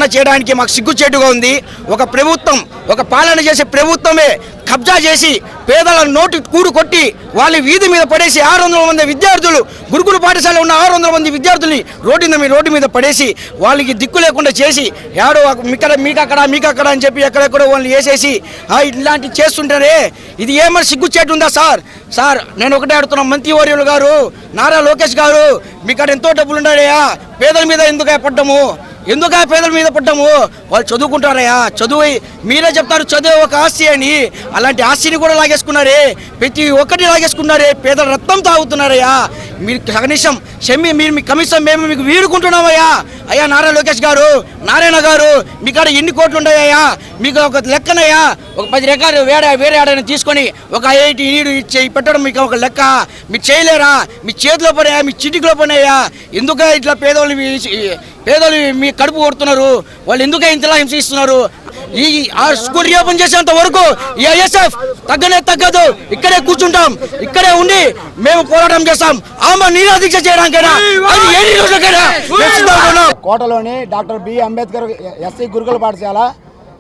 పాలన చేయడానికి మాకు సిగ్గుచేటుగా ఉంది. ఒక ప్రభుత్వం, ఒక పాలన చేసే ప్రభుత్వమే కబ్జా చేసి పేదల నోటి కూడు కొట్టి వాళ్ళ వీధి మీద పడేసి 600 మంది విద్యార్థులు, గురుకుల పాఠశాల ఉన్న 600 మంది విద్యార్థుల్ని రోడ్డు మీద పడేసి వాళ్ళకి దిక్కు లేకుండా చేసి యాడో మీకక్కడ అని చెప్పి ఎక్కడెక్కడో వాళ్ళని వేసేసి ఇలాంటివి చేస్తుంటారే. ఇది ఏమన్నా సిగ్గుచేటు ఉందా సార్? నేను ఒకటే అడుగుతున్నా, మంత్రివర్యులు గారు, నారా లోకేష్ గారు, మీకాడ ఎంతో డబ్బులు ఉన్నాయా, పేదల మీద పేదల మీద పడ్డాము? వాళ్ళు చదువుకుంటారయ్యా, చదువు మీరే చెప్తారు చదువు ఒక ఆస్తి అని. అలాంటి ఆస్తిని కూడా లాగేసుకున్నారే, ప్రతి ఒక్కటి లాగేసుకున్నారే, పేదల రక్తం తాగుతున్నారయ్యా. మీరు కనీసం మీరు మీ కమిషన్ మేము మీకు వీడుకుంటున్నామయ్యా. అయ్యా నారా లోకేష్ గారు, నారాయణ గారు, మీ కాడ ఎన్ని కోట్లు ఉన్నాయా? మీకు ఒక లెక్కనయ్యా, ఒక 10 ఎకరాలు వేరే ఆడని తీసుకొని ఒక IIT నీడు పెట్టడం మీకు ఒక లెక్క. మీరు చేయలేరా? మీ చేతిలో పడాయా, మీ చిటికిలో పడినాయా? ఎందుకు ఇట్లా పేదలు మీ కడుపు కొడుతున్నారు? వాళ్ళు ఎందుకు ఇంతలా హింసిస్తున్నారు? ఈ స్కూల్ రీఓపెన్ చేసేంత వరకు ఈ ISF తగ్గదు. ఇక్కడే కూర్చుంటాం, ఇక్కడే ఉండి మేము పోరాటం చేస్తాం. ఆమె నిరాదీక్ష చేయడానికైనా కోటలోని డాక్టర్ బి అంబేద్కర్ SC గురుకుల పాఠశాల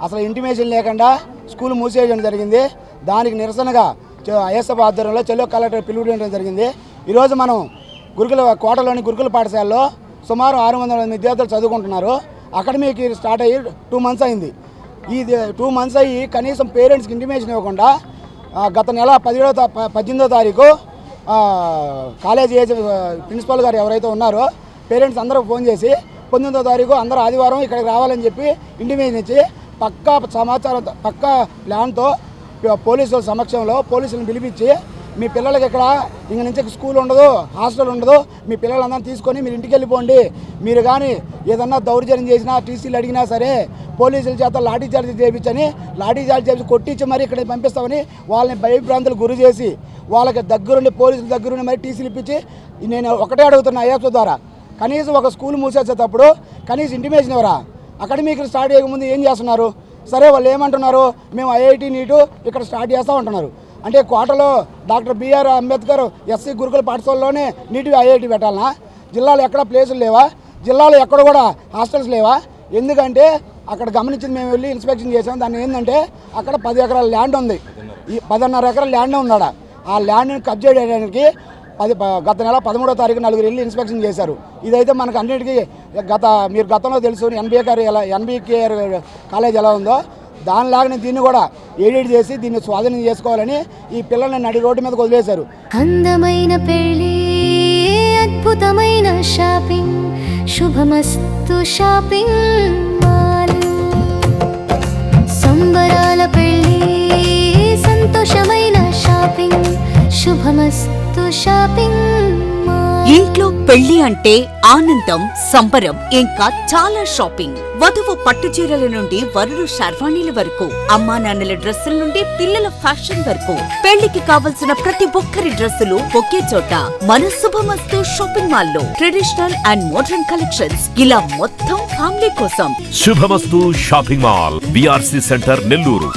అసలు ఇంటిమేషన్ లేకుండా స్కూల్ మూసేయడం జరిగింది. దానికి నిరసనగా ISF ఆధ్వర్యంలో చెల్లో కలెక్టర్ పిలుపునివ్వడం జరిగింది. ఈరోజు మనం కోటలోని గురుకుల పాఠశాలలో సుమారు 600 మంది విద్యార్థులు చదువుకుంటున్నారు. అకాడమిక్ స్టార్ట్ అయ్యి 2 months అయింది. ఈ 2 months అయ్యి కనీసం పేరెంట్స్కి ఇంటిమేషన్ ఇవ్వకుండా గత నెల 18వ తారీఖు కాలేజీ ప్రిన్సిపల్ గారు ఎవరైతే ఉన్నారో పేరెంట్స్ అందరూ ఫోన్ చేసి 19వ తారీఖు అందరూ ఆదివారం ఇక్కడికి రావాలని చెప్పి ఇంటిమేషన్ ఇచ్చి పక్కా సమాచారం, పక్కా ప్లాన్తో పోలీసుల సమక్షంలో పోలీసులను పిలిపించి మీ పిల్లలకి ఇక్కడ ఇంక నుంచి స్కూల్ ఉండదు, హాస్టల్ ఉండదు, మీ పిల్లలందరినీ తీసుకొని మీరు ఇంటికి వెళ్ళిపోండి. మీరు కానీ ఏదన్నా దౌర్జన్యం చేసినా, టీసీలు అడిగినా సరే పోలీసుల చేత లాఠీ చార్జ్ చేపించి కొట్టించి మరి ఇక్కడ పంపిస్తామని వాళ్ళని భయభ్రాంతులు గురి చేసి వాళ్ళకి పోలీసుల దగ్గరుండి మరి టీసీలు ఇప్పించి నేను ఒకటే అడుగుతున్నా ISF ద్వారా, కనీసం ఒక స్కూల్ మూసేసేటప్పుడు కనీసం ఇంటిమేషన్ ఎవరా? అకాడమిక్ స్టార్ట్ చేయకముందు ఏం చేస్తున్నారు? సరే వాళ్ళు ఏమంటున్నారు, మేము IIT నీటు ఇక్కడ స్టార్ట్ చేస్తూ ఉంటున్నారు. అంటే కోటలో డాక్టర్ బిఆర్ అంబేద్కర్ SC గురుకుల పాఠశాలలోనే నీటి IIT పెట్టాలనా? జిల్లాలో ఎక్కడ ప్లేసులు లేవా? జిల్లాలో ఎక్కడ కూడా హాస్టల్స్ లేవా? ఎందుకంటే అక్కడ గమనించింది, మేము వెళ్ళి ఇన్స్పెక్షన్ చేసాం. దాన్ని ఏంటంటే అక్కడ 10 ఎకరాల ల్యాండ్ ఉంది, ఈ 10.5 ఎకరాల ల్యాండ్ ఉందాడ. ఆ ల్యాండ్ని కబ్జా చేయడానికి గత నెల 13వ తారీఖు 4 వెళ్ళి ఇన్స్పెక్షన్ చేశారు. ఇదైతే మనకు అన్నిటికీ మీరు గతంలో తెలుసు NBKR కాలేజ్ ఎలా ఉందో దానిలాగానే దీన్ని కూడా ఎడిట్ చేసి దీన్ని స్వాధీనం చేసుకోవాలని ఈ పిల్లల్ని నడి రోడ్డు మీదకి వదిలేశారు. అందమైన పెళ్లి, అద్భుతమైన షాపింగ్, శుభమస్తు షాపింగ్ మాల్. సంబరాల పెళ్లి, సంతోషమైన షాపింగ్, శుభమస్తు షాపింగ్ మాల్. ఇంట్లో పెళ్లి అంటే ఆనందం, సంబరం, ఇంకా చాలా షాపింగ్. వధువు పట్టు చీరల నుండి వరుడు శర్వాణీల వరకు, అమ్మా నాన్నల డ్రెస్సుల నుండి పిల్లల ఫ్యాషన్ వరకు, పెళ్లికి కావలసిన ప్రతి ఒక్కరి డ్రెస్సులు ఒకే చోట మన శుభమస్తు షాపింగ్ మాల్ లో. ట్రెడిషనల్ అండ్ మోడర్న్ కలెక్షన్స్, ఇలా మొత్తం ఫ్యామిలీ కోసం. శుభమస్తు shopping mall, BRC centre, Nellore.